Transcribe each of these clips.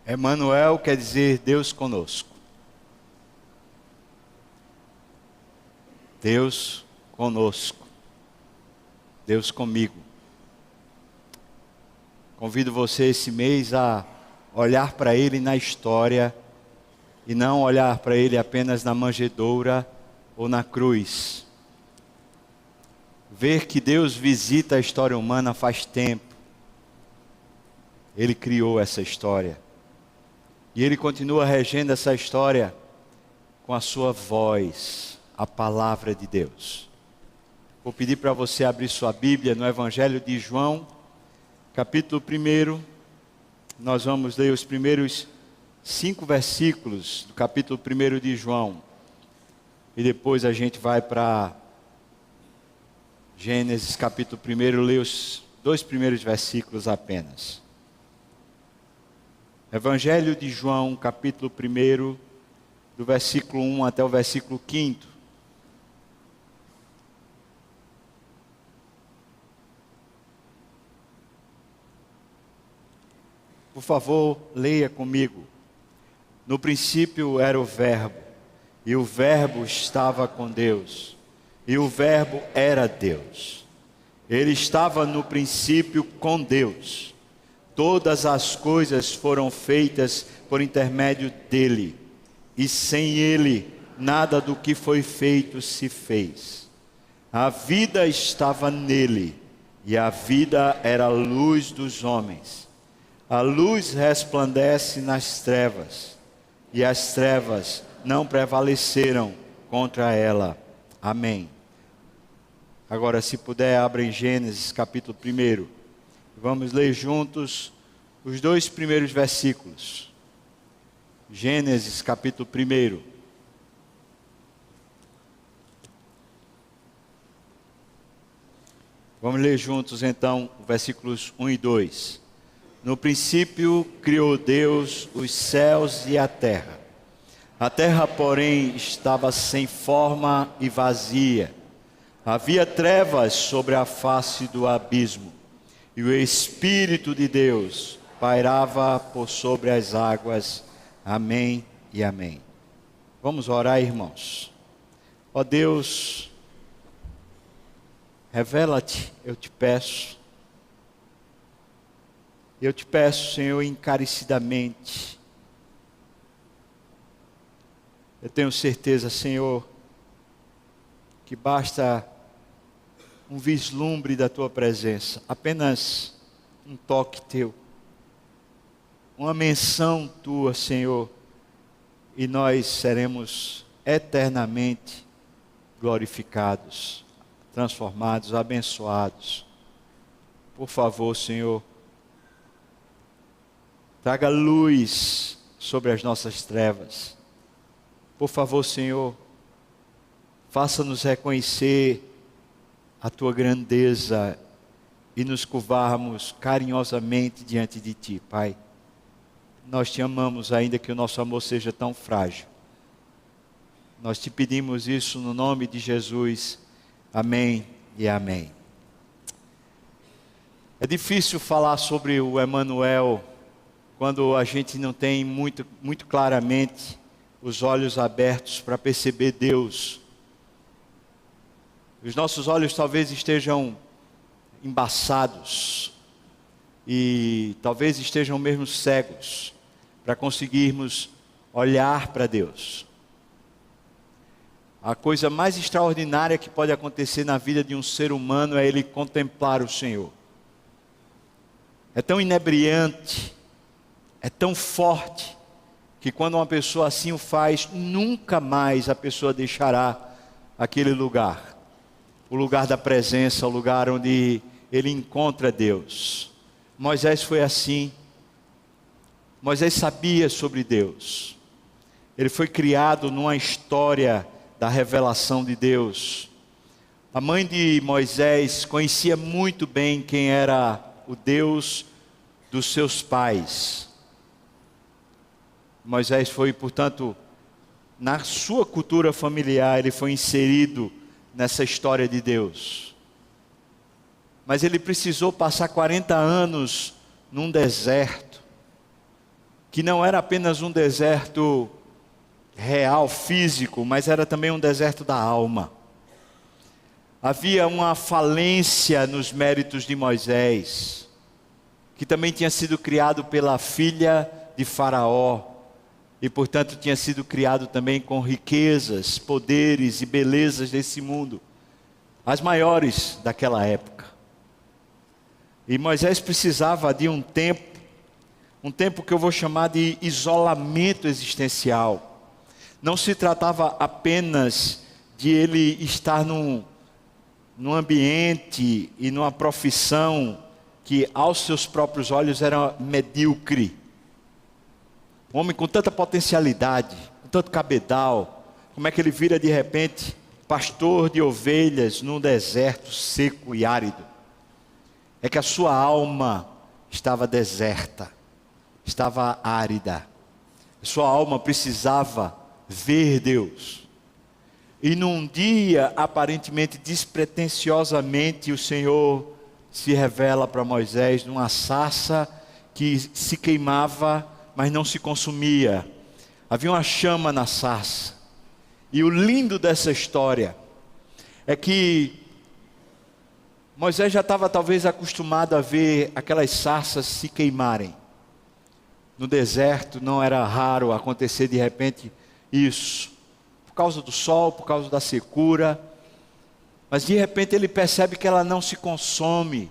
Emanuel quer dizer Deus conosco. Deus conosco. Deus comigo. Convido você esse mês a olhar para Ele na história e não olhar para Ele apenas na manjedoura ou na cruz. Ver que Deus visita a história humana faz tempo. Ele criou essa história. E Ele continua regendo essa história com a sua voz, a palavra de Deus. Vou pedir para você abrir sua Bíblia no Evangelho de João, capítulo 1. Nós vamos ler os primeiros 5 versículos do capítulo 1 de João. E depois a gente vai para Gênesis capítulo 1, ler os 2 primeiros versículos apenas. Evangelho de João, capítulo 1, do versículo 1 até o versículo 5. Por favor, leia comigo. No princípio era o Verbo, e o Verbo estava com Deus, e o Verbo era Deus. Ele estava no princípio com Deus. Todas as coisas foram feitas por intermédio dele, e sem ele, nada do que foi feito se fez. A vida estava nele, e a vida era a luz dos homens. A luz resplandece nas trevas, e as trevas não prevaleceram contra ela. Amém. Agora, se puder, abra em Gênesis capítulo 1. Vamos ler juntos os 2 primeiros versículos. Gênesis capítulo 1. Vamos ler juntos então, versículos 1 e 2. No princípio criou Deus os céus e a terra. A terra, porém, estava sem forma e vazia. Havia trevas sobre a face do abismo, e o Espírito de Deus pairava por sobre as águas. Amém e amém. Vamos orar, irmãos. Ó Deus, revela-te, eu te peço. Eu te peço, Senhor, encarecidamente. Eu tenho certeza, Senhor, que basta um vislumbre da Tua presença, apenas um toque Teu, uma menção Tua, Senhor, e nós seremos eternamente glorificados, transformados, abençoados. Por favor, Senhor, traga luz sobre as nossas trevas. Por favor, Senhor, faça-nos reconhecer a Tua grandeza e nos curvarmos carinhosamente diante de Ti, Pai. Nós Te amamos, ainda que o nosso amor seja tão frágil. Nós Te pedimos isso no nome de Jesus. Amém e amém. É difícil falar sobre o Emanuel quando a gente não tem muito claramente os olhos abertos para perceber Deus. Os nossos olhos talvez estejam embaçados e talvez estejam mesmo cegos para conseguirmos olhar para Deus. A coisa mais extraordinária que pode acontecer na vida de um ser humano é ele contemplar o Senhor. É tão inebriante, é tão forte, que quando uma pessoa assim o faz, nunca mais a pessoa deixará aquele lugar. O lugar da presença, o lugar onde ele encontra Deus. Moisés foi assim. Moisés sabia sobre Deus. Ele foi criado numa história da revelação de Deus. A mãe de Moisés conhecia muito bem quem era o Deus dos seus pais. Moisés foi, portanto, na sua cultura familiar, ele foi inserido nessa história de Deus. Mas ele precisou passar 40 anos num deserto. que não era apenas um deserto real, físico, mas era também um deserto da alma. Havia uma falência nos méritos de Moisés, que também tinha sido criado pela filha de Faraó, e portanto tinha sido criado também com riquezas, poderes e belezas desse mundo, as maiores daquela época. E Moisés precisava de um tempo que eu vou chamar de isolamento existencial. Não se tratava apenas de ele estar num ambiente e numa profissão que aos seus próprios olhos era medíocre. Um homem com tanta potencialidade, com tanto cabedal, como é que ele vira de repente pastor de ovelhas num deserto seco e árido? É que a sua alma estava deserta, estava árida. A sua alma precisava ver Deus. E num dia, aparentemente despretensiosamente, o Senhor se revela para Moisés numa sarça que se queimava, mas não se consumia. Havia uma chama na sarça. E o lindo dessa história é que Moisés já estava talvez acostumado a ver aquelas sarças se queimarem. No deserto não era raro acontecer de repente isso, por causa do sol, por causa da secura. Mas de repente ele percebe que ela não se consome.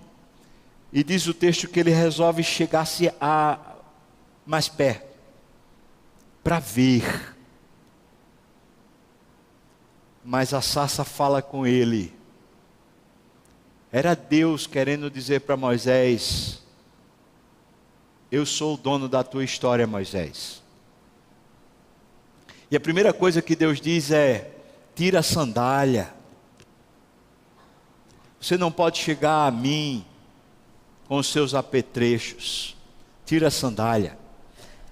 E diz o texto que ele resolve chegar-se mais perto, para ver. Mas a sarça fala com ele. Era Deus querendo dizer para Moisés: eu sou o dono da tua história, Moisés. E a primeira coisa que Deus diz é: tira a sandália. Você não pode chegar a mim com os seus apetrechos. Tira a sandália.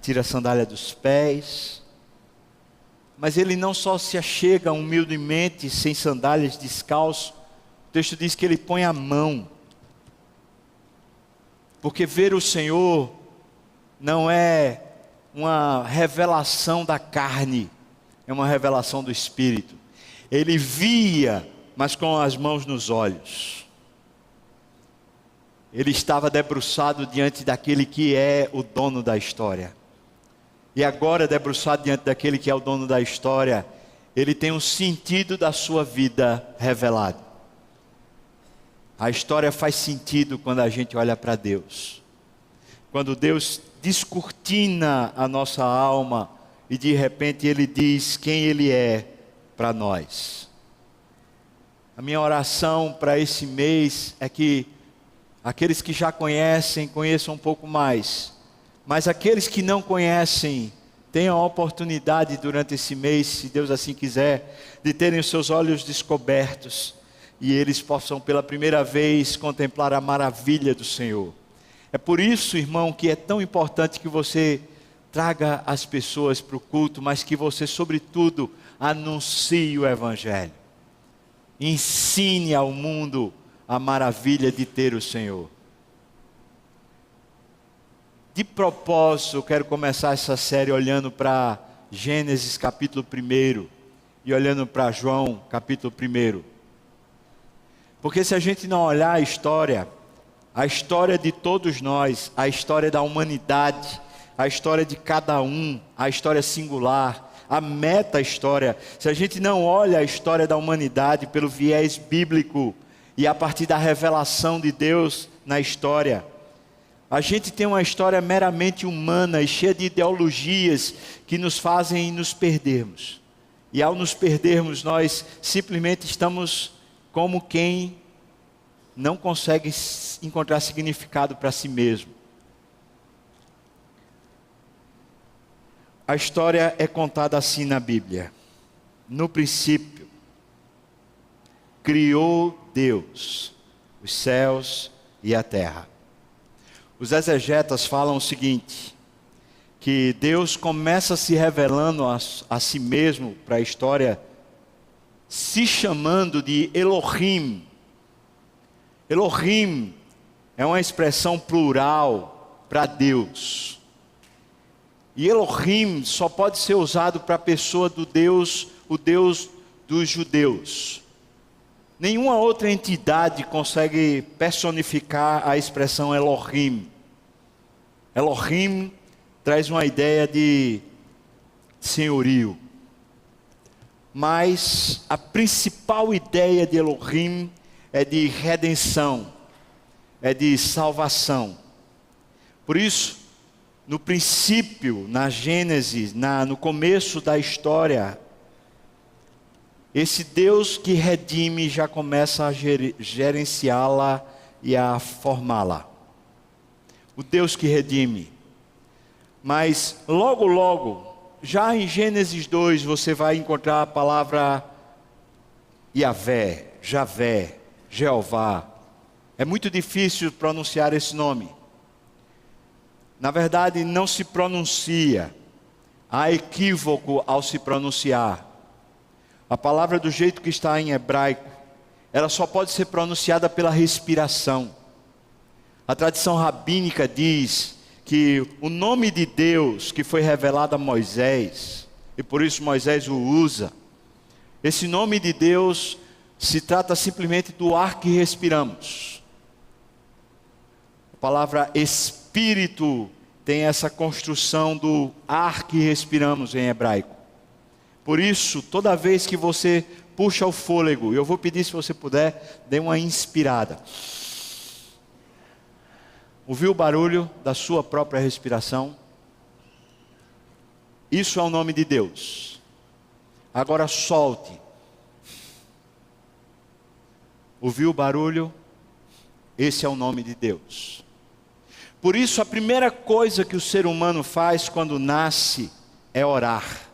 Tira a sandália dos pés. Mas ele não só se achega humildemente, sem sandálias, descalço. O texto diz que ele põe a mão. Porque ver o Senhor não é uma revelação da carne, é uma revelação do Espírito. Ele via, mas com as mãos nos olhos. Ele estava debruçado diante daquele que é o dono da história. E agora, debruçado diante daquele que é o dono da história, ele tem um sentido da sua vida revelado. A história faz sentido quando a gente olha para Deus. Quando Deus descortina a nossa alma e de repente Ele diz quem Ele é para nós. A minha oração para esse mês é que aqueles que já conhecem, conheçam um pouco mais. Mas aqueles que não conhecem, tenham a oportunidade durante esse mês, se Deus assim quiser, de terem os seus olhos descobertos. E eles possam pela primeira vez contemplar a maravilha do Senhor. É por isso, irmão, que é tão importante que você traga as pessoas para o culto, mas que você, sobretudo, anuncie o Evangelho. Ensine ao mundo a maravilha de ter o Senhor. De propósito, eu quero começar essa série olhando para Gênesis capítulo 1 e olhando para João capítulo 1. Porque se a gente não olhar a história de todos nós, a história da humanidade, a história de cada um, a história singular, a meta-história, se a gente não olha a história da humanidade pelo viés bíblico e a partir da revelação de Deus na história, a gente tem uma história meramente humana e cheia de ideologias que nos fazem nos perdermos. E ao nos perdermos, nós simplesmente estamos como quem não consegue encontrar significado para si mesmo. A história é contada assim na Bíblia. No princípio, criou Deus os céus e a terra. Os exegetas falam o seguinte, que Deus começa se revelando a si mesmo para a história, se chamando de Elohim. Elohim é uma expressão plural para Deus. E Elohim só pode ser usado para a pessoa do Deus, o Deus dos judeus. Nenhuma outra entidade consegue personificar a expressão Elohim. Elohim traz uma ideia de senhorio. Mas a principal ideia de Elohim é de redenção, é de salvação. Por isso, no princípio, na Gênesis, no começo da história, esse Deus que redime já começa a gerenciá-la e a formá-la. O Deus que redime. Mas logo, logo, já em Gênesis 2, você vai encontrar a palavra Yahvé, Javé, Jeová. É muito difícil pronunciar esse nome. Na verdade, não se pronuncia. Há equívoco ao se pronunciar. A palavra do jeito que está em hebraico, ela só pode ser pronunciada pela respiração. A tradição rabínica diz que o nome de Deus que foi revelado a Moisés, e por isso Moisés o usa, esse nome de Deus se trata simplesmente do ar que respiramos. A palavra Espírito tem essa construção do ar que respiramos em hebraico. Por isso, toda vez que você puxa o fôlego, eu vou pedir, se você puder, dê uma inspirada. Ouviu o barulho da sua própria respiração? Isso é o nome de Deus. Agora solte. Ouviu o barulho? Esse é o nome de Deus. Por isso, a primeira coisa que o ser humano faz quando nasce é orar.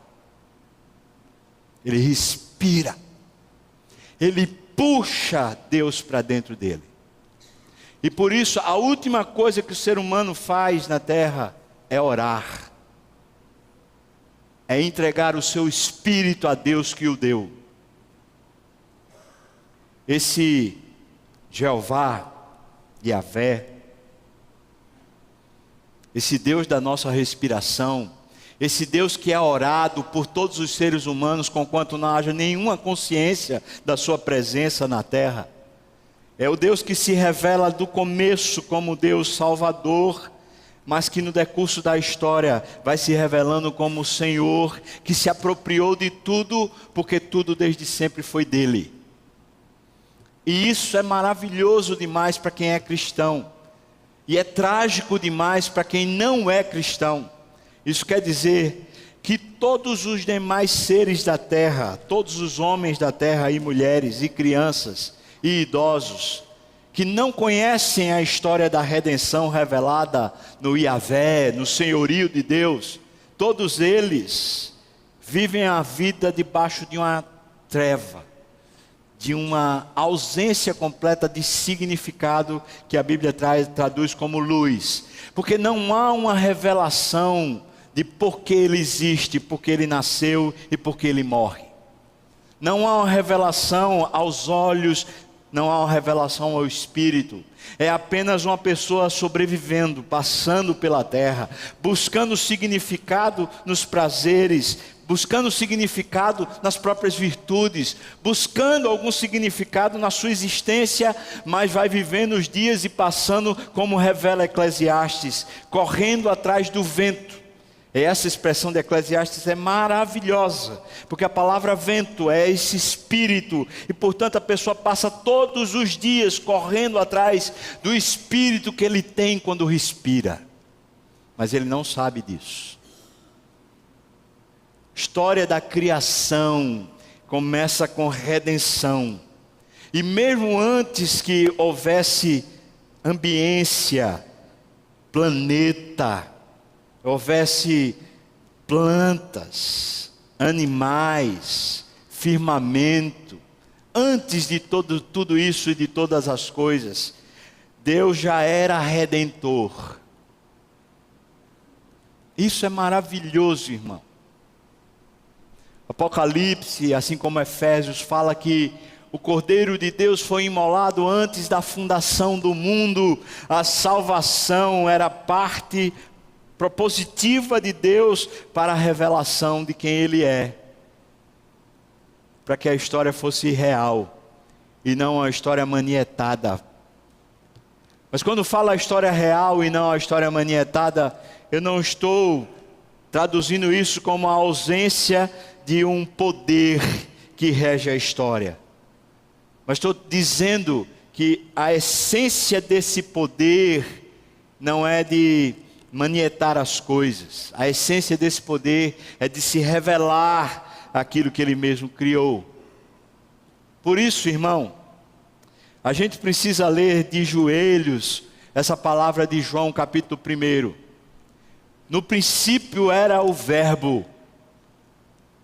Ele respira. Ele puxa Deus para dentro dele. E por isso, a última coisa que o ser humano faz na terra é orar. É entregar o seu espírito a Deus que o deu. Esse Jeová, Yahvé, esse Deus da nossa respiração, esse Deus que é orado por todos os seres humanos, conquanto não haja nenhuma consciência da sua presença na terra. É o Deus que se revela do começo como Deus Salvador, mas que no decurso da história vai se revelando como o Senhor, que se apropriou de tudo, porque tudo desde sempre foi dele. E isso é maravilhoso demais para quem é cristão, e é trágico demais para quem não é cristão. Isso quer dizer que todos os demais seres da terra, todos os homens da terra e mulheres e crianças e idosos, que não conhecem a história da redenção revelada no Yahvé, no senhorio de Deus, todos eles vivem a vida debaixo de uma treva, de uma ausência completa de significado que a Bíblia traduz como luz, porque não há uma revelação de por que ele existe, por que ele nasceu e por que ele morre. Não há uma revelação aos olhos, não há uma revelação ao espírito. É apenas uma pessoa sobrevivendo, passando pela terra, buscando significado nos prazeres, buscando significado nas próprias virtudes, buscando algum significado na sua existência, mas vai vivendo os dias e passando, como revela Eclesiastes, correndo atrás do vento. E essa expressão de Eclesiastes é maravilhosa, porque a palavra vento é esse espírito, e portanto a pessoa passa todos os dias correndo atrás do espírito que ele tem quando respira, mas ele não sabe disso. História da criação começa com redenção, e mesmo antes que houvesse ambiência, planeta, houvesse plantas, animais, firmamento, antes de tudo isso e de todas as coisas, Deus já era redentor. Isso é maravilhoso, irmão. Apocalipse, assim como Efésios, fala que o Cordeiro de Deus foi imolado antes da fundação do mundo. A salvação era parte propositiva de Deus para a revelação de quem Ele é, para que a história fosse real e não uma história manietada. Mas quando falo a história real e não a história manietada, eu não estou traduzindo isso como a ausência de um poder que rege a história, mas estou dizendo que a essência desse poder não é de manietar as coisas. A essência desse poder é de se revelar aquilo que Ele mesmo criou. Por isso, irmão, a gente precisa ler de joelhos essa palavra de João capítulo 1. No princípio era o Verbo.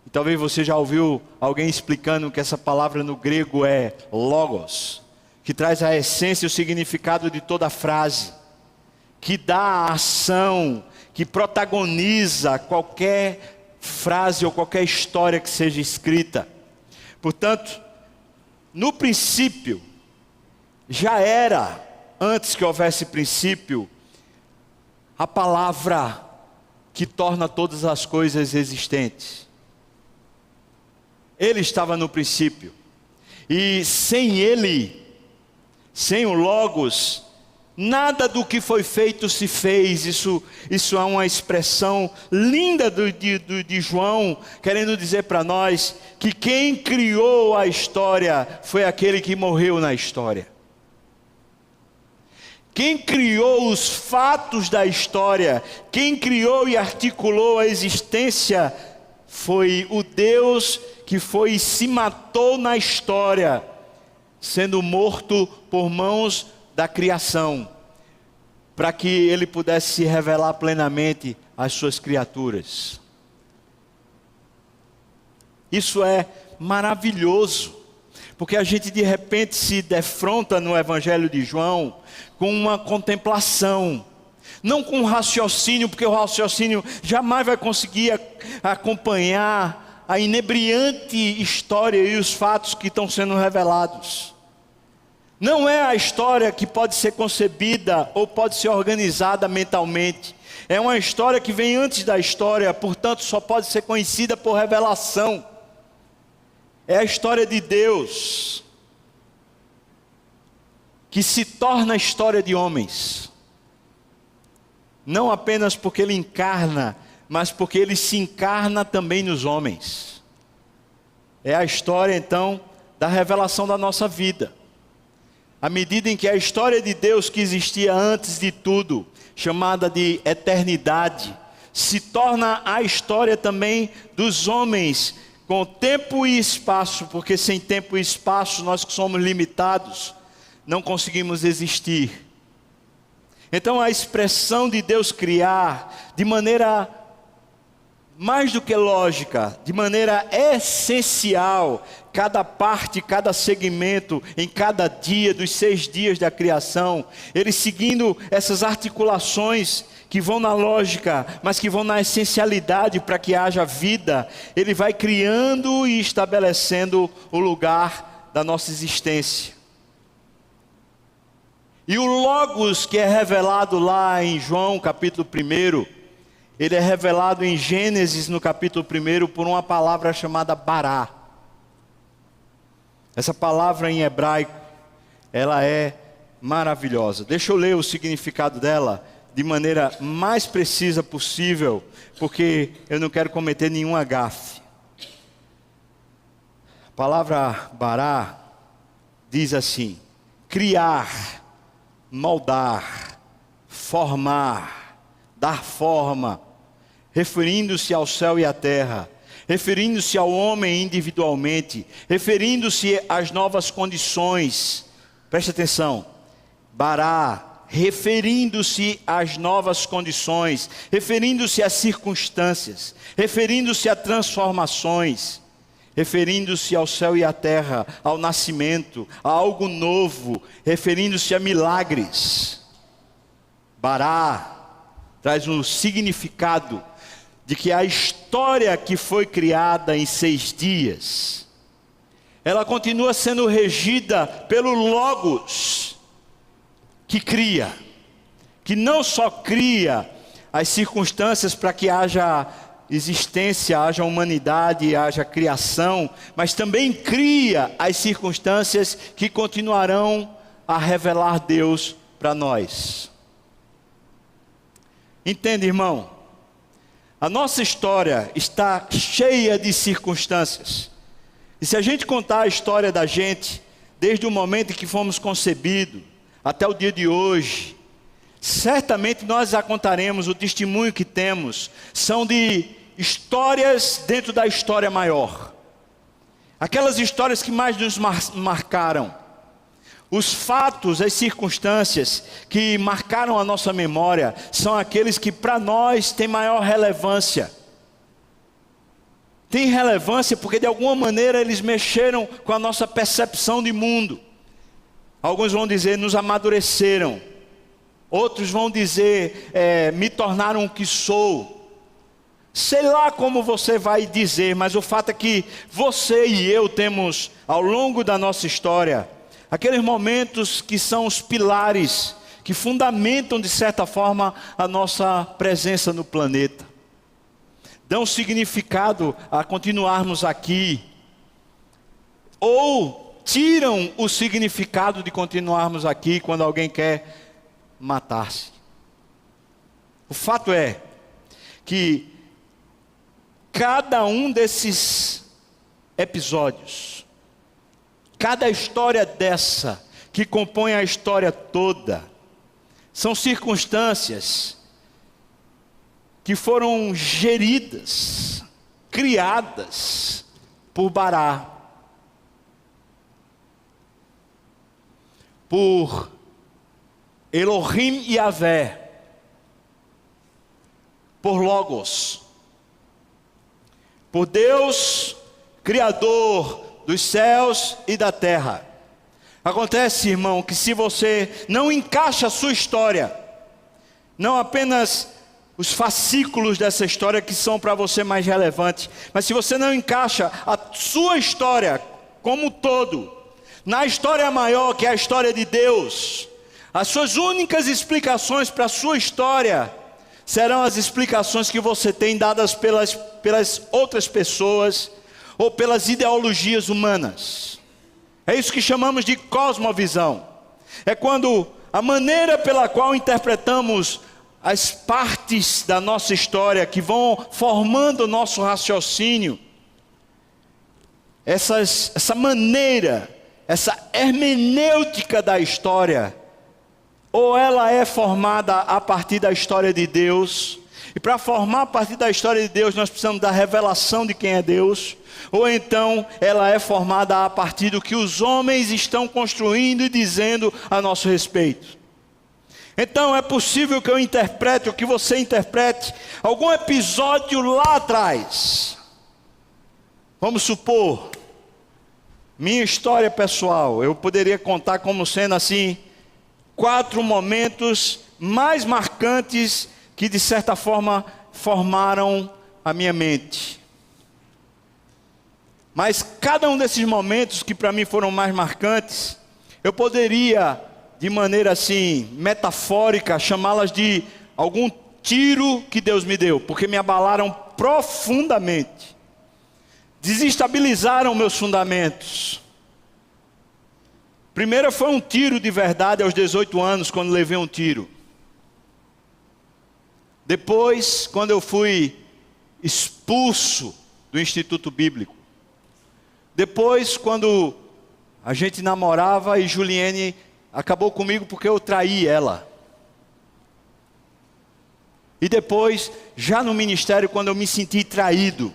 E talvez você já ouviu alguém explicando que essa palavra no grego é logos, que traz a essência e o significado de toda a frase, que dá a ação, que protagoniza qualquer frase ou qualquer história que seja escrita. Portanto, no princípio, já era, antes que houvesse princípio, a palavra que torna todas as coisas existentes. Ele estava no princípio, e sem Ele, sem o Logos, nada do que foi feito se fez. Isso é uma expressão linda de João, querendo dizer para nós que quem criou a história foi aquele que morreu na história. Quem criou os fatos da história, quem criou e articulou a existência, foi o Deus que foi e se matou na história, sendo morto por mãos da criação, para que Ele pudesse se revelar plenamente às suas criaturas. Isso é maravilhoso, porque a gente de repente se defronta no Evangelho de João com uma contemplação, não com um raciocínio, porque o raciocínio jamais vai conseguir acompanhar a inebriante história e os fatos que estão sendo revelados. Não é a história que pode ser concebida ou pode ser organizada mentalmente. É uma história que vem antes da história, portanto só pode ser conhecida por revelação. É a história de Deus, que se torna a história de homens. Não apenas porque Ele encarna, mas porque Ele se encarna também nos homens. É a história então da revelação da nossa vida. À medida em que a história de Deus que existia antes de tudo, chamada de eternidade, se torna a história também dos homens, com tempo e espaço, porque sem tempo e espaço nós que somos limitados, não conseguimos existir. Então a expressão de Deus criar, de maneira mais do que lógica, de maneira essencial, cada parte, cada segmento, em cada dia dos 6 dias da criação, Ele seguindo essas articulações que vão na lógica, mas que vão na essencialidade para que haja vida, Ele vai criando e estabelecendo o lugar da nossa existência. E o Logos que é revelado lá em João capítulo 1, ele é revelado em Gênesis no capítulo 1 por uma palavra chamada Bará. Essa palavra em hebraico, ela é maravilhosa. Deixa eu ler o significado dela de maneira mais precisa possível, porque eu não quero cometer nenhum gafe. A palavra Bará diz assim: criar, moldar, formar, dar forma, referindo-se ao céu e à terra, referindo-se ao homem individualmente, referindo-se às novas condições. Preste atenção, Bará, referindo-se às novas condições, referindo-se às circunstâncias, referindo-se a transformações, referindo-se ao céu e à terra, ao nascimento, a algo novo, referindo-se a milagres. Bará traz um significado de que a história que foi criada em 6 dias, ela continua sendo regida pelo Logos, que cria, que não só cria as circunstâncias para que haja existência, haja humanidade, haja criação, mas também cria as circunstâncias que continuarão a revelar Deus para nós. Entende, irmão? A nossa história está cheia de circunstâncias. E se a gente contar a história da gente, desde o momento em que fomos concebidos até o dia de hoje, certamente nós a contaremos. O testemunho que temos são de histórias dentro da história maior. Aquelas histórias que mais nos marcaram. Os fatos, as circunstâncias que marcaram a nossa memória são aqueles que para nós têm maior relevância. Tem relevância porque de alguma maneira eles mexeram com a nossa percepção de mundo. Alguns vão dizer, nos amadureceram. Outros vão dizer, me tornaram o que sou. Sei lá como você vai dizer, mas o fato é que você e eu temos, ao longo da nossa história, aqueles momentos que são os pilares, que fundamentam de certa forma a nossa presença no planeta. Dão significado a continuarmos aqui, ou tiram o significado de continuarmos aqui quando alguém quer matar-se. O fato é que cada um desses episódios, cada história dessa, que compõe a história toda, são circunstâncias que foram geridas, criadas por Bará, por Elohim e Yahvé, por Logos, por Deus, Criador dos céus e da terra. Acontece, irmão, que se você não encaixa a sua história, não apenas os fascículos dessa história que são para você mais relevantes, mas se você não encaixa a sua história como um todo, na história maior que é a história de Deus, as suas únicas explicações para a sua história serão as explicações que você tem dadas pelas outras pessoas ou pelas ideologias humanas. É isso que chamamos de cosmovisão. É quando a maneira pela qual interpretamos as partes da nossa história que vão formando o nosso raciocínio, essa maneira, essa hermenêutica da história, ou ela é formada a partir da história de Deus, e para formar a partir da história de Deus nós precisamos da revelação de quem é Deus, ou então ela é formada a partir do que os homens estão construindo e dizendo a nosso respeito. Então é possível que eu interprete, ou que você interprete, algum episódio lá atrás. Vamos supor, minha história pessoal, eu poderia contar como sendo assim, 4 momentos mais marcantes que de certa forma formaram a minha mente. Mas cada um desses momentos que para mim foram mais marcantes, eu poderia, de maneira assim, metafórica, chamá-las de algum tiro que Deus me deu, porque me abalaram profundamente, desestabilizaram meus fundamentos. Primeiro foi um tiro de verdade aos 18 anos, quando levei um tiro. Depois, quando eu fui expulso do Instituto Bíblico. Depois, quando a gente namorava e Juliene acabou comigo porque eu traí ela. E depois, já no ministério, quando eu me senti traído.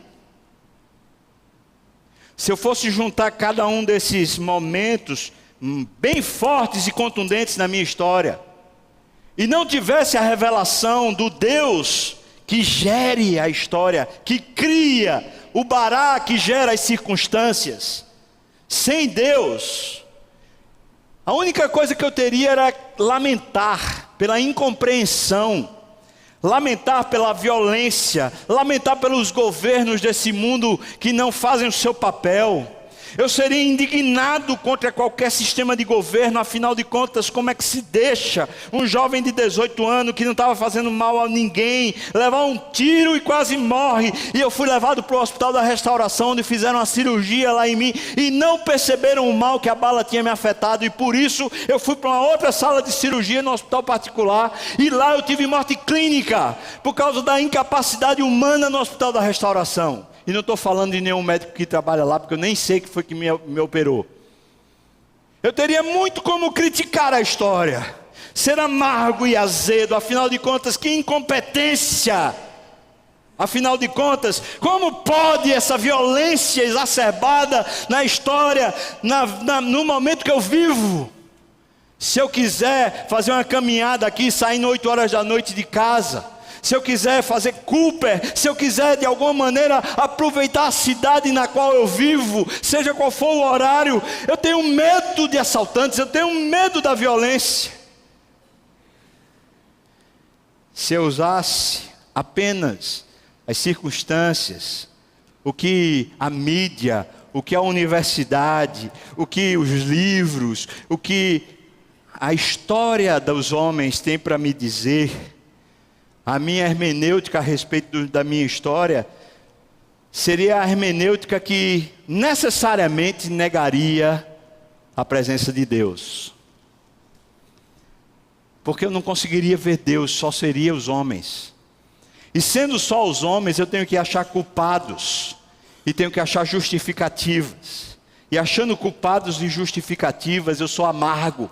Se eu fosse juntar cada um desses momentos bem fortes e contundentes na minha história, e não tivesse a revelação do Deus que gere a história, que cria o Bará, que gera as circunstâncias, sem Deus, a única coisa que eu teria era lamentar pela incompreensão, lamentar pela violência, lamentar pelos governos desse mundo que não fazem o seu papel, Eu seria indignado contra qualquer sistema de governo. Afinal de contas, como é que se deixa um jovem de 18 anos, que não estava fazendo mal a ninguém, levar um tiro e quase morre? E eu fui levado para o Hospital da Restauração, onde fizeram uma cirurgia lá em mim, e não perceberam o mal que a bala tinha me afetado, e por isso eu fui para uma outra sala de cirurgia no hospital particular, e lá eu tive morte clínica, por causa da incapacidade humana no Hospital da Restauração. E não estou falando de nenhum médico que trabalha lá, porque eu nem sei que foi que me operou. Eu teria muito como criticar a história, ser amargo e azedo. Afinal de contas, que incompetência! Afinal de contas, como pode essa violência exacerbada na história, no momento que eu vivo? Se eu quiser fazer uma caminhada aqui, saindo 8 horas da noite de casa, se eu quiser fazer Cooper, se eu quiser de alguma maneira aproveitar a cidade na qual eu vivo, seja qual for o horário, eu tenho medo de assaltantes, eu tenho medo da violência. Se eu usasse apenas as circunstâncias, o que a mídia, o que a universidade, o que os livros, o que a história dos homens tem para me dizer, a minha hermenêutica a respeito da minha história seria a hermenêutica que necessariamente negaria a presença de Deus. Porque eu não conseguiria ver Deus, só seria os homens. E sendo só os homens, eu tenho que achar culpados, e tenho que achar justificativas. E achando culpados e justificativas, eu sou amargo.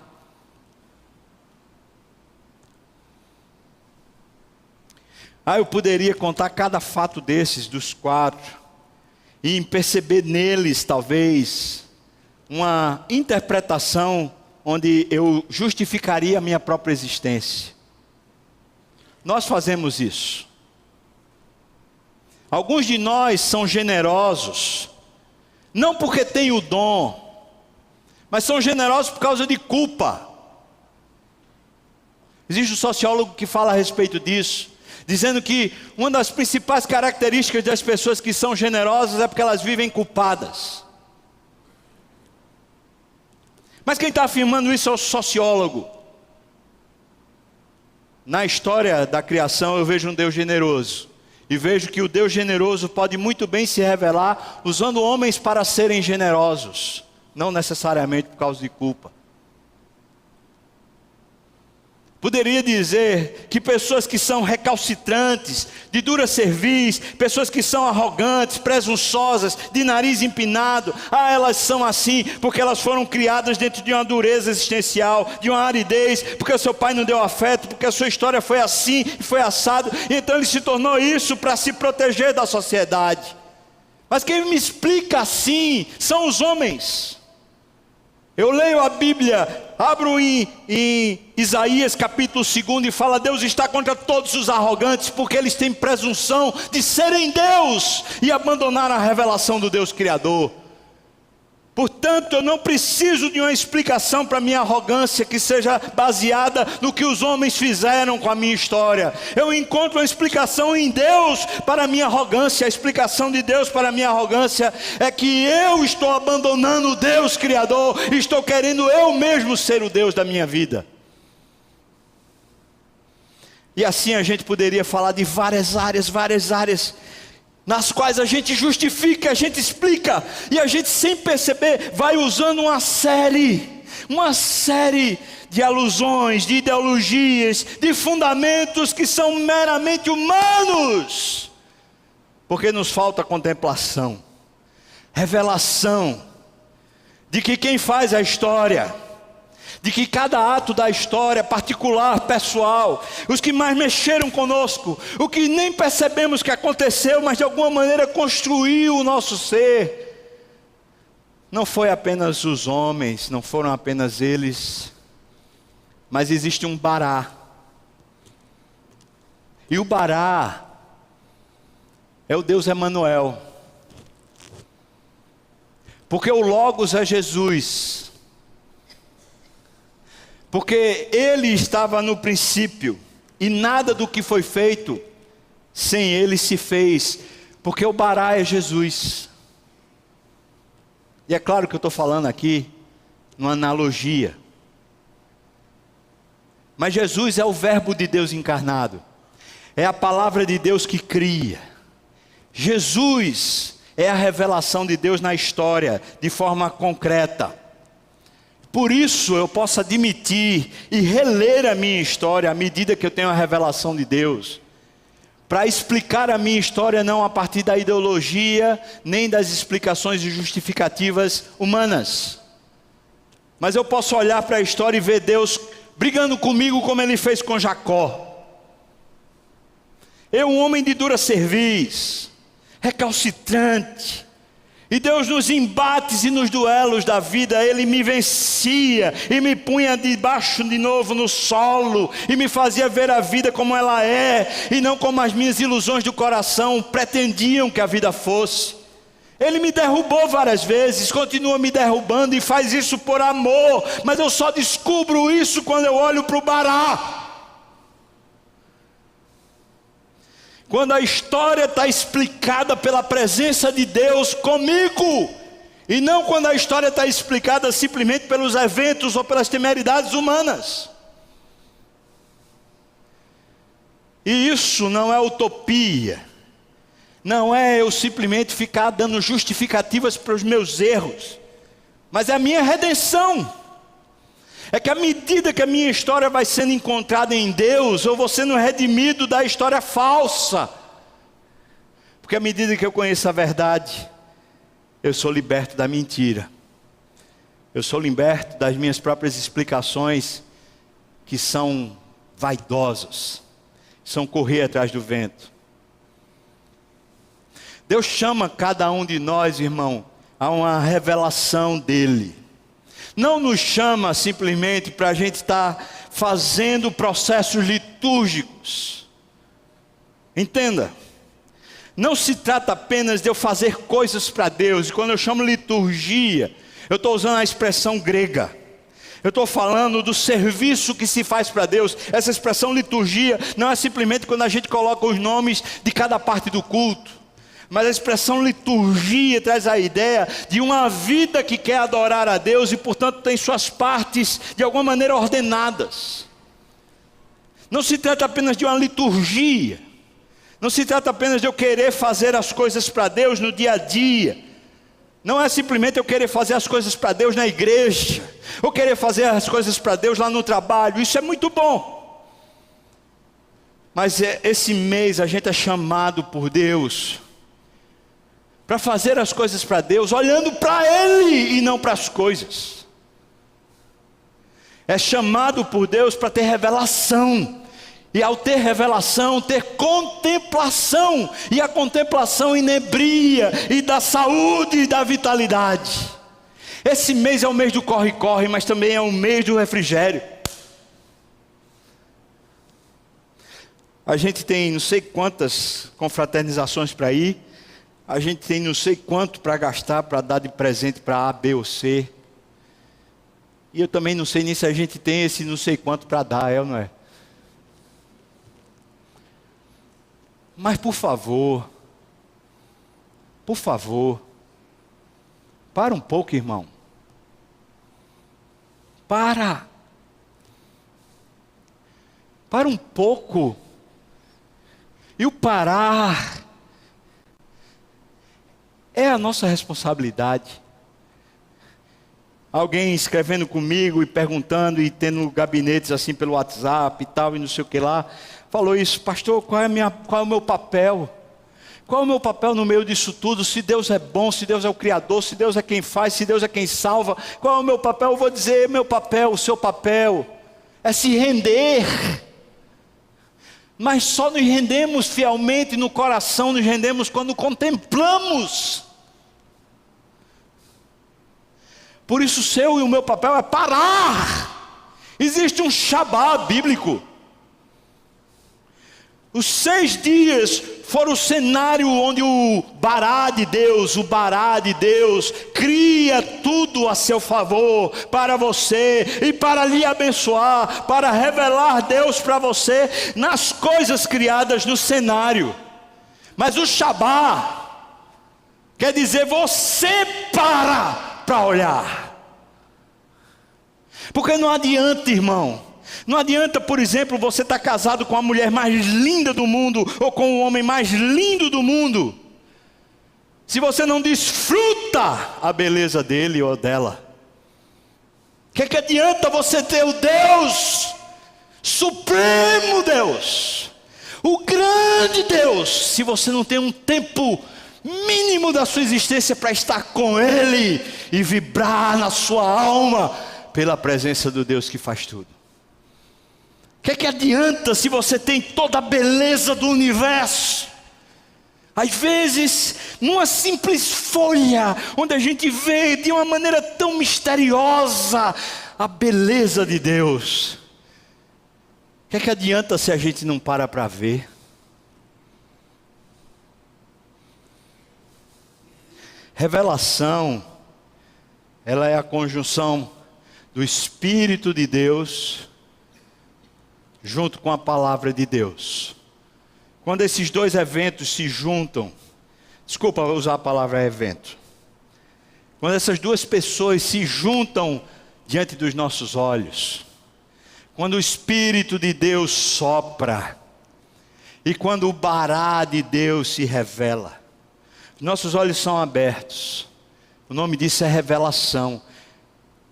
Eu poderia contar cada fato desses, dos 4, e perceber neles, talvez, uma interpretação onde eu justificaria a minha própria existência. Nós fazemos isso. Alguns de nós são generosos, não porque têm o dom, mas são generosos por causa de culpa. Existe um sociólogo que fala a respeito disso, dizendo que uma das principais características das pessoas que são generosas é porque elas vivem culpadas. Mas quem está afirmando isso é o sociólogo. Na história da criação eu vejo um Deus generoso, e vejo que o Deus generoso pode muito bem se revelar usando homens para serem generosos, não necessariamente por causa de culpa. Poderia dizer que pessoas que são recalcitrantes, de dura cerviz, pessoas que são arrogantes, presunçosas, de nariz empinado, elas são assim porque elas foram criadas dentro de uma dureza existencial, de uma aridez, porque o seu pai não deu afeto, porque a sua história foi assim, foi assado, e então ele se tornou isso para se proteger da sociedade. Mas quem me explica assim são os homens. Eu leio a Bíblia, abro em Isaías capítulo 2 e fala: Deus está contra todos os arrogantes, porque eles têm presunção de serem Deus e abandonaram a revelação do Deus Criador. Portanto, eu não preciso de uma explicação para a minha arrogância que seja baseada no que os homens fizeram com a minha história. Eu encontro uma explicação em Deus para a minha arrogância. A explicação de Deus para a minha arrogância é que eu estou abandonando o Deus Criador, e estou querendo eu mesmo ser o Deus da minha vida. E assim a gente poderia falar de várias áreas, nas quais a gente justifica, a gente explica, e a gente sem perceber vai usando uma série de alusões, de ideologias, de fundamentos que são meramente humanos, porque nos falta contemplação, revelação, de que quem faz a história, de que cada ato da história particular, pessoal, os que mais mexeram conosco, o que nem percebemos que aconteceu, mas de alguma maneira construiu o nosso ser, não foi apenas os homens, não foram apenas eles, mas existe um Bará. E o Bará é o Deus Emanuel, porque o Logos é Jesus, porque Ele estava no princípio, e nada do que foi feito sem Ele se fez, porque o Bará é Jesus. E é claro que eu estou falando aqui numa analogia. Mas Jesus é o Verbo de Deus encarnado. É a palavra de Deus que cria. Jesus é a revelação de Deus na história, de forma concreta. Por isso eu posso admitir e reler a minha história à medida que eu tenho a revelação de Deus. Para explicar a minha história não a partir da ideologia, nem das explicações e justificativas humanas. Mas eu posso olhar para a história e ver Deus brigando comigo como Ele fez com Jacó. Eu, um homem de dura cerviz, recalcitrante, e Deus nos embates e nos duelos da vida, Ele me vencia, e me punha debaixo de novo no solo, e me fazia ver a vida como ela é, e não como as minhas ilusões do coração pretendiam que a vida fosse. Ele me derrubou várias vezes, continua me derrubando, e faz isso por amor, mas eu só descubro isso quando eu olho para o Bará. Quando a história está explicada pela presença de Deus comigo, e não quando a história está explicada simplesmente pelos eventos ou pelas temeridades humanas. E isso não é utopia, não é eu simplesmente ficar dando justificativas para os meus erros, mas é a minha redenção. É que à medida que a minha história vai sendo encontrada em Deus, eu vou sendo redimido da história falsa. Porque à medida que eu conheço a verdade, eu sou liberto da mentira. Eu sou liberto das minhas próprias explicações, que são vaidosas, são correr atrás do vento. Deus chama cada um de nós, irmão, a uma revelação dEle. Não nos chama simplesmente para a gente estar fazendo processos litúrgicos. Entenda, não se trata apenas de eu fazer coisas para Deus. E quando eu chamo liturgia, eu estou usando a expressão grega. Eu estou falando do serviço que se faz para Deus. Essa expressão liturgia não é simplesmente quando a gente coloca os nomes de cada parte do culto. Mas a expressão liturgia traz a ideia de uma vida que quer adorar a Deus e, portanto, tem suas partes de alguma maneira ordenadas. Não se trata apenas de uma liturgia. Não se trata apenas de eu querer fazer as coisas para Deus no dia a dia. Não é simplesmente eu querer fazer as coisas para Deus na igreja, ou querer fazer as coisas para Deus lá no trabalho. Isso é muito bom. Mas esse mês a gente é chamado por Deus para fazer as coisas para Deus, olhando para Ele e não para as coisas. É chamado por Deus para ter revelação, e ao ter revelação, ter contemplação, e a contemplação inebria, e dá saúde e dá vitalidade. Esse mês é o mês do corre-corre, mas também é o mês do refrigério. A gente tem não sei quantas confraternizações para ir, a gente tem não sei quanto para gastar, para dar de presente para A, B ou C. E eu também não sei nem se a gente tem esse não sei quanto para dar, ou não é? Mas por favor, para um pouco, irmão. Para um pouco. E o parar é a nossa responsabilidade. Alguém escrevendo comigo e perguntando e tendo gabinetes assim pelo WhatsApp e tal e não sei o que lá, falou isso: pastor, qual é o meu papel? Qual é o meu papel no meio disso tudo? Se Deus é bom, se Deus é o Criador, se Deus é quem faz, se Deus é quem salva, qual é o meu papel? Eu vou dizer: meu papel, o seu papel é se render. Mas só nos rendemos fielmente no coração, nos rendemos quando contemplamos. Por isso o seu e o meu papel é parar. Existe um Shabá bíblico. Os 6 dias foram o cenário onde o Bará de Deus cria tudo a seu favor, para você e para lhe abençoar, para revelar Deus para você nas coisas criadas no cenário. Mas o Shabá quer dizer você para para olhar. Porque não adianta, irmão. Não adianta, por exemplo, você estar casado com a mulher mais linda do mundo, ou com o homem mais lindo do mundo, se você não desfruta a beleza dele ou dela. O que adianta você ter o Deus, Supremo Deus, o grande Deus, se você não tem um tempo mínimo da sua existência para estar com Ele e vibrar na sua alma pela presença do Deus que faz tudo? O que adianta se você tem toda a beleza do universo? Às vezes, numa simples folha, onde a gente vê de uma maneira tão misteriosa a beleza de Deus. O que adianta se a gente não para ver? Revelação, ela é a conjunção do Espírito de Deus junto com a palavra de Deus. Quando esses dois eventos se juntam, desculpa usar a palavra evento. Quando essas duas pessoas se juntam diante dos nossos olhos, quando o Espírito de Deus sopra, e quando o Bará de Deus se revela, nossos olhos são abertos. O nome disso é revelação.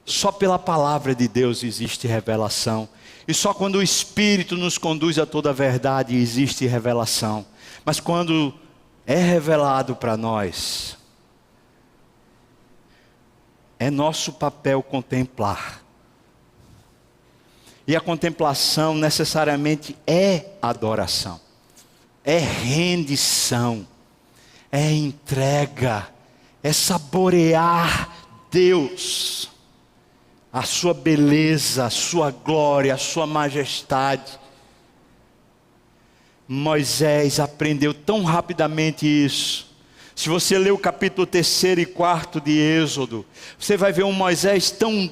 Só pela palavra de Deus existe revelação. E só quando o Espírito nos conduz a toda a verdade existe revelação. Mas quando é revelado para nós, é nosso papel contemplar. E a contemplação necessariamente é adoração, é rendição, é entrega, é saborear Deus, a sua beleza, a sua glória, a sua majestade. Moisés aprendeu tão rapidamente isso. Se você ler o capítulo 3º e 4 de Êxodo, você vai ver um Moisés tão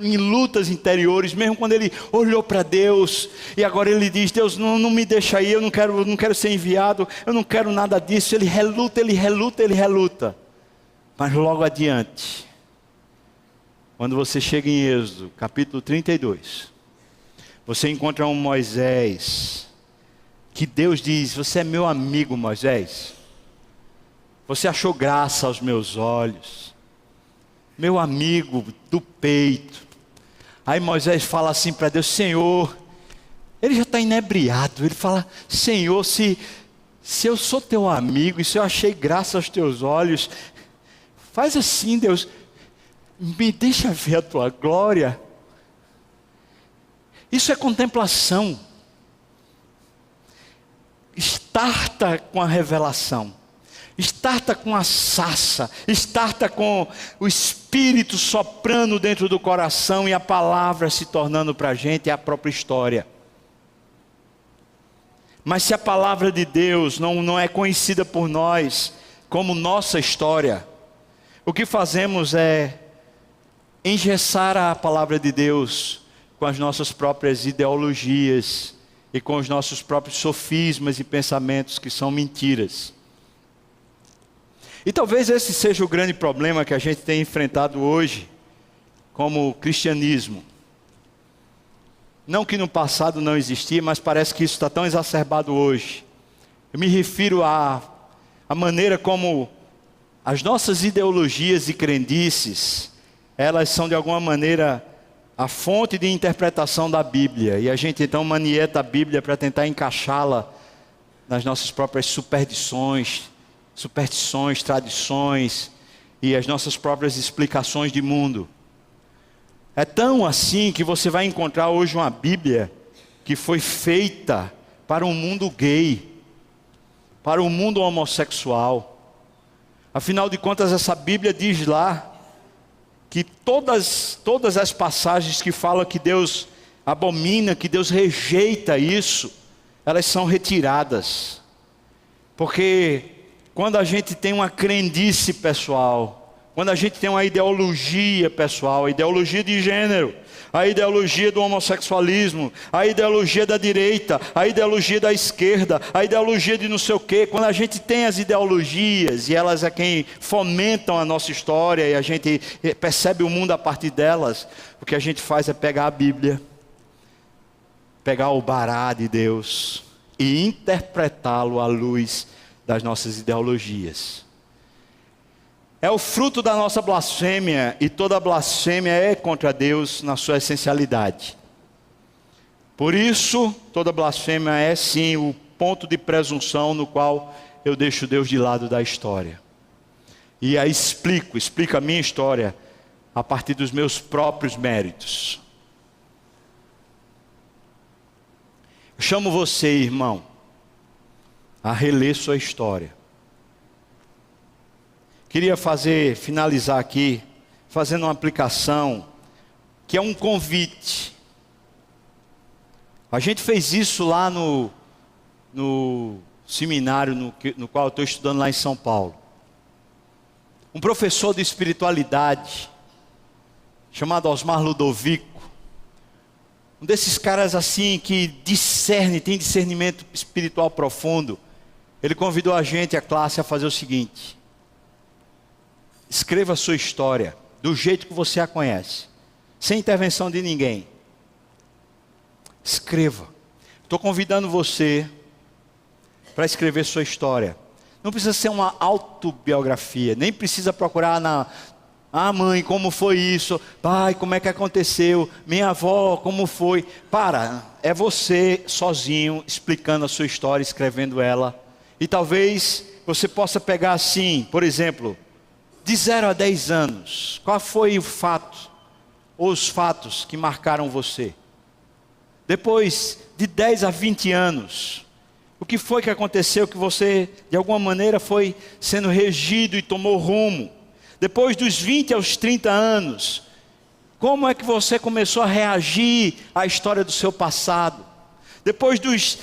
em lutas interiores, mesmo quando ele olhou para Deus, e agora ele diz: Deus, não me deixa aí, eu não quero ser enviado, eu não quero nada disso. Ele reluta. Mas logo adiante, quando você chega em Êxodo, capítulo 32, você encontra um Moisés, que Deus diz: você é meu amigo, Moisés. Você achou graça aos meus olhos, meu amigo do peito. Aí Moisés fala assim para Deus: Senhor, ele já está inebriado. Ele fala: Senhor, se eu sou teu amigo, e se eu achei graça aos teus olhos, faz assim, Deus, me deixa ver a tua glória. Isso é contemplação. Starta com a revelação, starta com a sarça, starta com o Espírito soprando dentro do coração e a palavra se tornando para a gente a própria história. Mas se a palavra de Deus não é conhecida por nós como nossa história, o que fazemos é engessar a palavra de Deus com as nossas próprias ideologias e com os nossos próprios sofismas e pensamentos que são mentiras. E talvez esse seja o grande problema que a gente tem enfrentado hoje como cristianismo. Não que no passado não existia, mas parece que isso está tão exacerbado hoje. Eu me refiro à maneira como as nossas ideologias e crendices, elas são de alguma maneira a fonte de interpretação da Bíblia. E a gente então manieta a Bíblia para tentar encaixá-la nas nossas próprias superstições, tradições e as nossas próprias explicações de mundo. É tão assim que você vai encontrar hoje uma Bíblia que foi feita para um mundo gay, para um mundo homossexual. Afinal de contas, essa Bíblia diz lá que todas as passagens que falam que Deus abomina, que Deus rejeita isso, elas são retiradas. Porque quando a gente tem uma crendice pessoal, Quando a gente tem uma ideologia pessoal, a ideologia de gênero, a ideologia do homossexualismo, a ideologia da direita, a ideologia da esquerda, a ideologia de não sei o quê. Quando a gente tem as ideologias e elas é quem fomentam a nossa história e a gente percebe o mundo a partir delas, o que a gente faz é pegar a Bíblia, pegar o bará de Deus e interpretá-lo à luz das nossas ideologias. É o fruto da nossa blasfêmia, e toda blasfêmia é contra Deus na sua essencialidade. Por isso, toda blasfêmia é sim o ponto de presunção no qual eu deixo Deus de lado da história. E aí explico a minha história a partir dos meus próprios méritos. Eu chamo você, irmão, a reler sua história. Queria finalizar aqui, fazendo uma aplicação, que é um convite. A gente fez isso lá no seminário no qual eu estou estudando lá em São Paulo. Um professor de espiritualidade, chamado Osmar Ludovico, um desses caras assim que tem discernimento espiritual profundo, ele convidou a gente, a classe, a fazer o seguinte: escreva a sua história do jeito que você a conhece, sem intervenção de ninguém. Escreva. Estou convidando você para escrever sua história. Não precisa ser uma autobiografia, nem precisa procurar mãe, como foi isso? Pai, como é que aconteceu? Minha avó, como foi? É você sozinho explicando a sua história, escrevendo ela. E talvez você possa pegar assim, por exemplo, de 0 a 10 anos, qual foi o fato, ou os fatos que marcaram você? Depois de 10 a 20 anos, o que foi que aconteceu que você, de alguma maneira, foi sendo regido e tomou rumo? Depois dos 20 aos 30 anos, como é que você começou a reagir à história do seu passado? Depois dos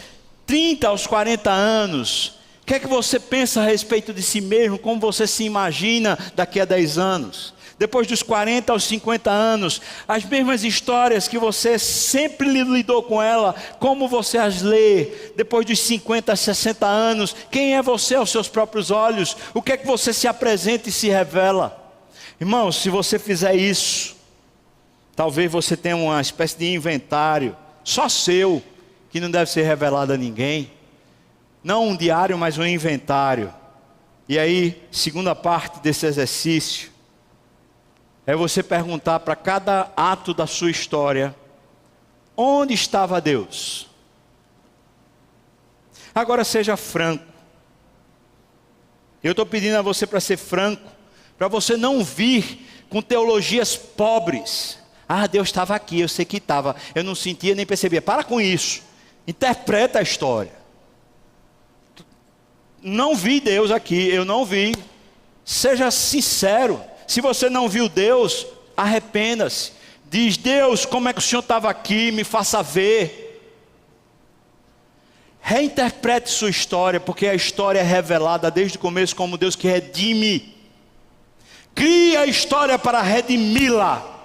30 aos 40 anos, o que é que você pensa a respeito de si mesmo? Como você se imagina daqui a 10 anos? Depois dos 40 aos 50 anos, as mesmas histórias que você sempre lidou com ela, como você as lê? Depois dos 50 a 60 anos, quem é você aos seus próprios olhos? O que é que você se apresenta e se revela? Irmão, se você fizer isso, talvez você tenha uma espécie de inventário, só seu, que não deve ser revelado a ninguém. Não um diário, mas um inventário. E aí, segunda parte desse exercício, é você perguntar para cada ato da sua história: onde estava Deus? Agora seja franco. Eu estou pedindo a você para ser franco, para você não vir com teologias pobres. Deus estava aqui, eu sei que estava, eu não sentia nem percebia. Para com isso, interpreta a história. Não vi Deus aqui, eu não vi. Seja sincero. Se você não viu Deus, arrependa-se. Diz: Deus, como é que o Senhor estava aqui? Me faça ver. Reinterprete sua história, porque a história é revelada desde o começo como Deus que redime. Crie a história para redimi-la.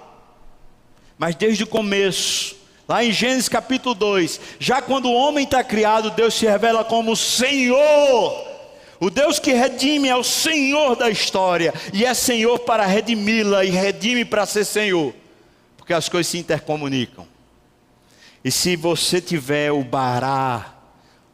Mas desde o começo, lá em Gênesis capítulo 2, já quando o homem está criado, Deus se revela como Senhor. O Deus que redime é o Senhor da história, e é Senhor para redimi-la, e redime para ser Senhor, porque as coisas se intercomunicam. E se você tiver o Bará,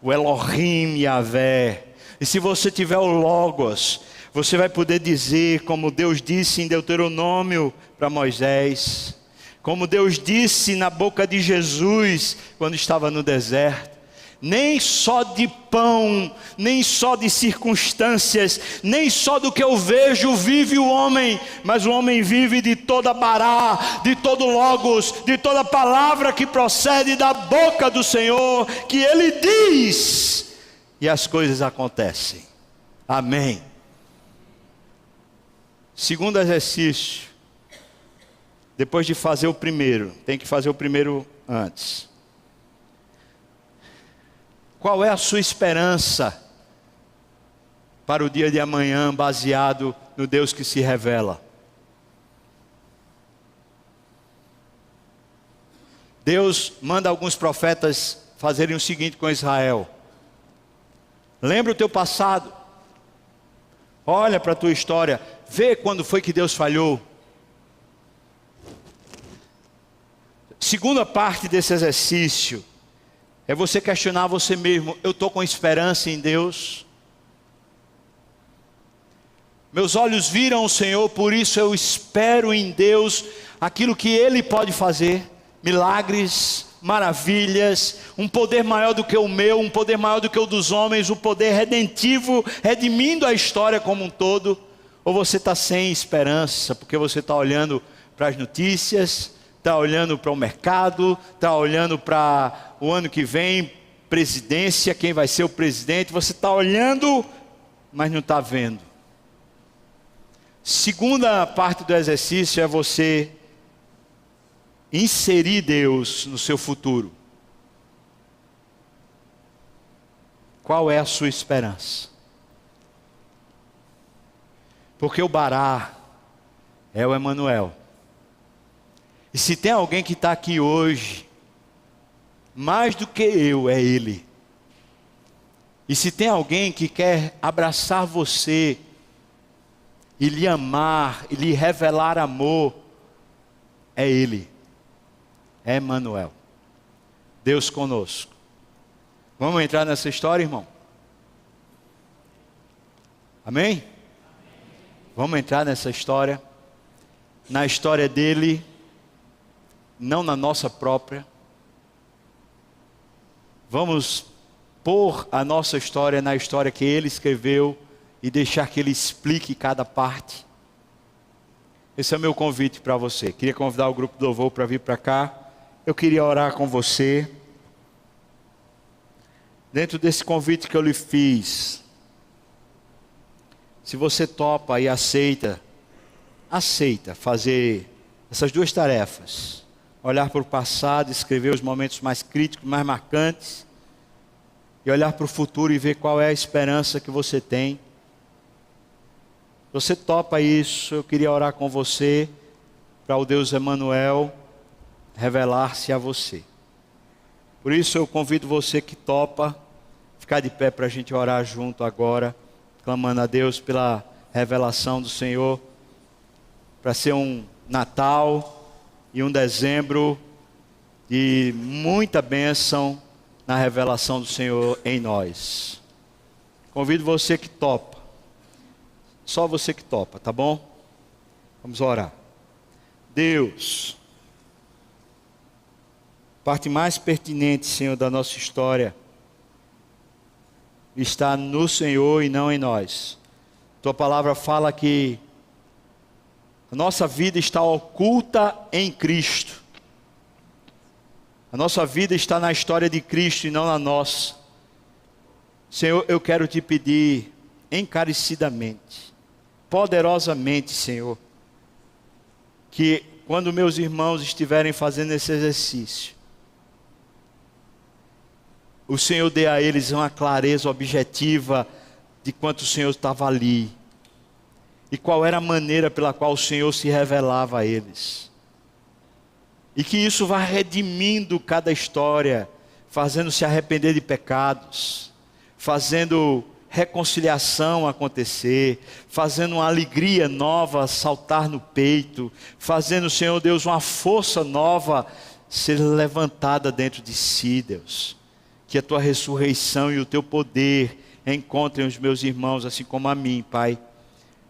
o Elohim Yahvé, e se você tiver o Logos, você vai poder dizer, como Deus disse em Deuteronômio para Moisés, como Deus disse na boca de Jesus quando estava no deserto: nem só de pão, nem só de circunstâncias, nem só do que eu vejo vive o homem, mas o homem vive de toda Bará, de todo Logos, de toda palavra que procede da boca do Senhor, que Ele diz, e as coisas acontecem. Amém. Segundo exercício, depois de fazer o primeiro, tem que fazer o primeiro antes. Qual é a sua esperança para o dia de amanhã, baseado no Deus que se revela. Deus manda alguns profetas fazerem o seguinte com Israel: lembra o teu passado, olha para a tua história, vê quando foi que Deus falhou. Segunda parte desse exercício é você questionar você mesmo: eu estou com esperança em Deus? Meus olhos viram o Senhor, por isso eu espero em Deus aquilo que Ele pode fazer. Milagres, maravilhas, um poder maior do que o meu, um poder maior do que o dos homens, um poder redentivo, redimindo a história como um todo. Ou você está sem esperança, porque você está olhando para as notícias, está olhando para o mercado, está olhando para o ano que vem, presidência, quem vai ser o presidente, você está olhando, mas não está vendo. Segunda parte do exercício é você inserir Deus no seu futuro. Qual é a sua esperança? Porque o Bará é o Emanuel. E se tem alguém que está aqui hoje, mais do que eu, é Ele. E se tem alguém que quer abraçar você, e lhe amar, e lhe revelar amor, é Ele. É Emanuel. Deus conosco. Vamos entrar nessa história, irmão? Amém? Vamos entrar nessa história. Na história dele, não na nossa própria. Vamos pôr a nossa história na história que ele escreveu e deixar que ele explique cada parte. Esse é o meu convite para você. Queria convidar o grupo do louvor para vir para cá. Eu queria orar com você. Dentro desse convite que eu lhe fiz, se você topa e aceita fazer essas duas tarefas: olhar para o passado, escrever os momentos mais críticos, mais marcantes, e olhar para o futuro e ver qual é a esperança que você tem. Você topa isso? Eu queria orar com você, para o Deus Emanuel revelar-se a você. Por isso eu convido você que topa, ficar de pé para a gente orar junto agora, clamando a Deus pela revelação do Senhor, para ser um Natal e um dezembro de muita bênção na revelação do Senhor em nós. Convido você que topa, só você que topa, tá bom? Vamos orar. Deus, parte mais pertinente, Senhor, da nossa história está no Senhor e não em nós. Tua palavra fala que a nossa vida está oculta em Cristo. A nossa vida está na história de Cristo e não na nossa. Senhor, eu quero te pedir encarecidamente, poderosamente, Senhor, que quando meus irmãos estiverem fazendo esse exercício, o Senhor dê a eles uma clareza objetiva de quanto o Senhor estava ali e qual era a maneira pela qual o Senhor se revelava a eles. E que isso vá redimindo cada história, fazendo se arrepender de pecados, fazendo reconciliação acontecer, fazendo uma alegria nova saltar no peito, fazendo, Senhor Deus, uma força nova ser levantada dentro de si, Deus. Que a tua ressurreição e o teu poder encontrem os meus irmãos, assim como a mim, Pai.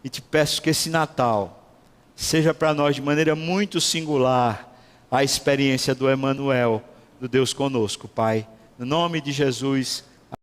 E te peço que esse Natal seja para nós de maneira muito singular a experiência do Emanuel, do Deus conosco, Pai. No nome de Jesus,